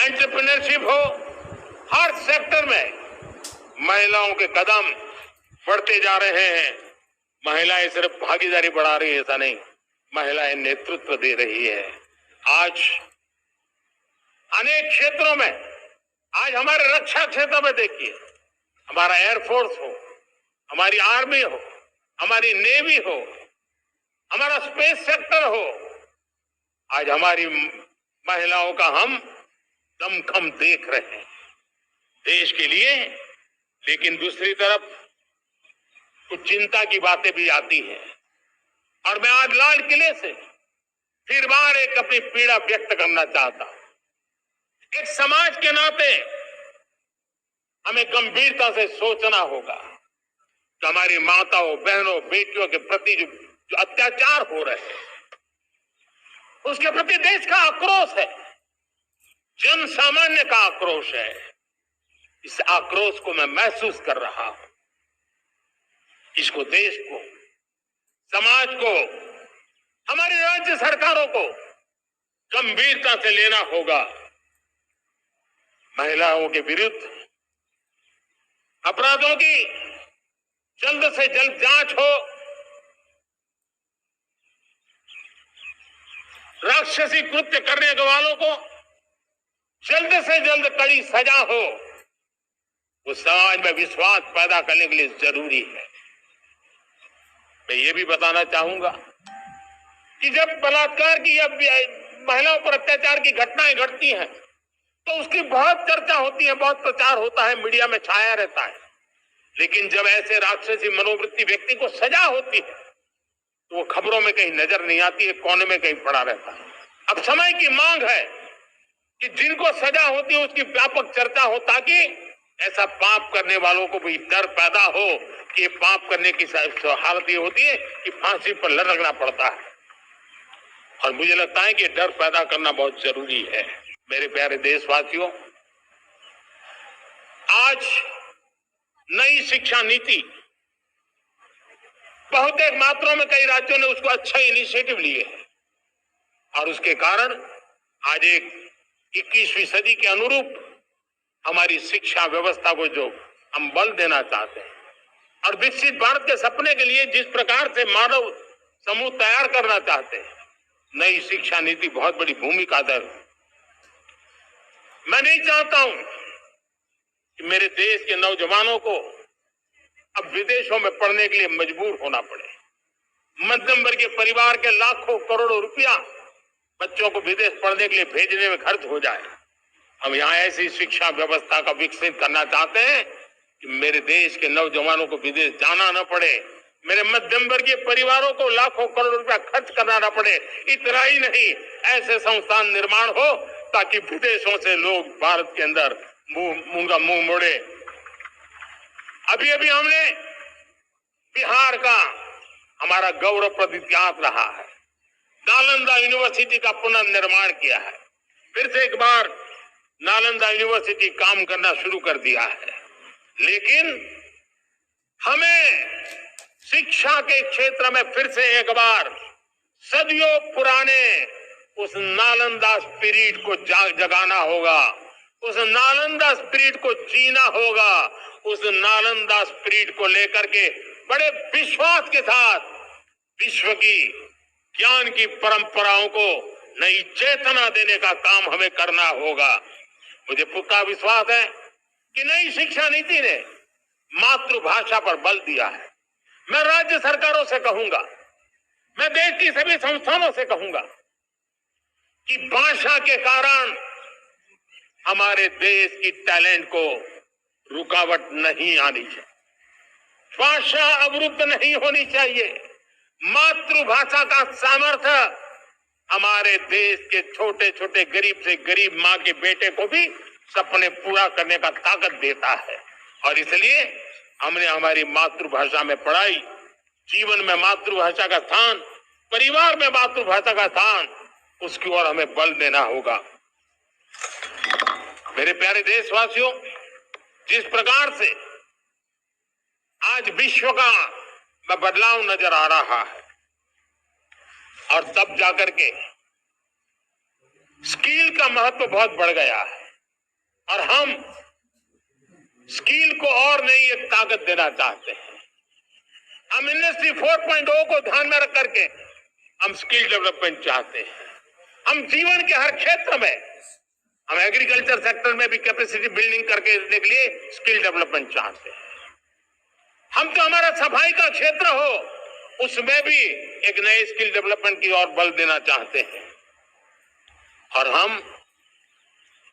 Entrepreneurship हो, हर sector में महिलाओं के कदम बढ़ते जा रहे हैं। महिलाएं सिर्फ भागीदारी बढ़ा रही है ऐसा नहीं, महिलाएं नेतृत्व दे रही है। आज अनेक क्षेत्रों में, आज हमारे रक्षा क्षेत्र में देखिए, हमारा एयरफोर्स हो, हमारी आर्मी हो, हमारी नेवी हो, हमारा स्पेस सेक्टर हो, आज हमारी महिलाओं का हम दमखम देख रहे हैं देश के लिए। लेकिन दूसरी तरफ कुछ चिंता की बातें भी आती हैं और मैं आज लाल किले से फिर बार एक अपनी पीड़ा व्यक्त करना चाहता हूं। एक समाज के नाते हमें गंभीरता से सोचना होगा कि हमारी माताओं, बहनों, बेटियों के प्रति जो अत्याचार हो रहे हैं, उसके प्रति देश का आक्रोश है, जन सामान्य का आक्रोश है। इस आक्रोश को मैं महसूस कर रहा हूं। इसको देश को, समाज को, हमारी राज्य सरकारों को गंभीरता से लेना होगा। महिलाओं के विरुद्ध अपराधों की जल्द से जल्द जांच हो, राक्षसी कृत्य करने वालों को जल्द से जल्द कड़ी सजा हो, वो समाज में विश्वास पैदा करने के लिए जरूरी है। मैं ये भी बताना चाहूंगा कि जब बलात्कार की या महिलाओं पर अत्याचार की घटनाएं घटती हैं तो उसकी बहुत चर्चा होती है, बहुत प्रचार होता है, मीडिया में छाया रहता है। लेकिन जब ऐसे राक्षसी मनोवृत्ति व्यक्ति को सजा होती है तो वो खबरों में कहीं नजर नहीं आती है, कोने में कहीं पड़ा रहता है। अब समय की मांग है कि जिनको सजा होती है उसकी व्यापक चर्चा हो, ताकि ऐसा पाप करने वालों को भी डर पैदा हो कि ये पाप करने की हालत ये होती है कि फांसी पर लटकना पड़ता है। और मुझे लगता है कि डर पैदा करना बहुत जरूरी है। मेरे प्यारे देशवासियों, आज नई शिक्षा नीति बहुत एक मात्रा में कई राज्यों ने उसको अच्छा इनिशिएटिव लिए हैं और उसके कारण आज एक 21वीं सदी के अनुरूप हमारी शिक्षा व्यवस्था को जो हम बल देना चाहते हैं और विकसित भारत के सपने के लिए जिस प्रकार से मानव समूह तैयार करना चाहते हैं, नई शिक्षा नीति बहुत बड़ी भूमिका अदा है। मैं नहीं चाहता हूं कि मेरे देश के नौजवानों को अब विदेशों में पढ़ने के लिए मजबूर होना पड़े। मध्यम वर्गीय परिवार के लाखों करोड़ों रुपया बच्चों को विदेश पढ़ने के लिए भेजने में खर्च हो जाए। हम यहाँ ऐसी शिक्षा व्यवस्था का विकसित करना चाहते हैं कि मेरे देश के नौजवानों को विदेश जाना न पड़े, मेरे मध्यम वर्गीय परिवारों को लाखों करोड़ रुपया खर्च करना न पड़े। इतना ही नहीं, ऐसे संस्थान निर्माण हो ताकि विदेशों से लोग भारत के अंदर मुंह मोड़े। अभी अभी हमने बिहार का हमारा गौरवप्रद इतिहास रहा है, नालंदा यूनिवर्सिटी का पुनर्निर्माण किया है। फिर से एक बार नालंदा यूनिवर्सिटी काम करना शुरू कर दिया है। लेकिन हमें शिक्षा के क्षेत्र में फिर से एक बार सदियों पुराने उस नालंदा स्पिरिट को जगाना होगा, उस नालंदा स्पिरिट को जीना होगा, उस नालंदा स्पिरिट को लेकर के बड़े विश्वास के साथ विश्व की ज्ञान की परंपराओं को नई चेतना देने का काम हमें करना होगा। मुझे पक्का विश्वास है कि नई शिक्षा नीति ने मातृभाषा पर बल दिया है। मैं राज्य सरकारों से कहूंगा, मैं देश की सभी संस्थानों से कहूंगा कि भाषा के कारण हमारे देश की टैलेंट को रुकावट नहीं आनी चाहिए, भाषा अवरुद्ध नहीं होनी चाहिए। मातृभाषा का सामर्थ्य हमारे देश के छोटे छोटे गरीब से गरीब माँ के बेटे को भी सपने पूरा करने का ताकत देता है। और इसलिए हमने हमारी मातृभाषा में पढ़ाई, जीवन में मातृभाषा का स्थान, परिवार में मातृभाषा का स्थान, उसकी ओर हमें बल देना होगा। मेरे प्यारे देशवासियों, जिस प्रकार से आज विश्व का बदलाव नजर आ रहा है और तब जाकर के स्किल का महत्व बहुत बढ़ गया है। और हम स्किल को और नई एक ताकत देना चाहते हैं। हम इंडस्ट्री 4.0 को ध्यान में रख करके हम स्किल डेवलपमेंट चाहते हैं। हम जीवन के हर क्षेत्र में, हम एग्रीकल्चर सेक्टर में भी कैपेसिटी बिल्डिंग करके देने के लिए स्किल डेवलपमेंट चाहते हैं। हम तो हमारा सफाई का क्षेत्र हो उसमें भी एक नए स्किल डेवलपमेंट की ओर बल देना चाहते हैं। और हम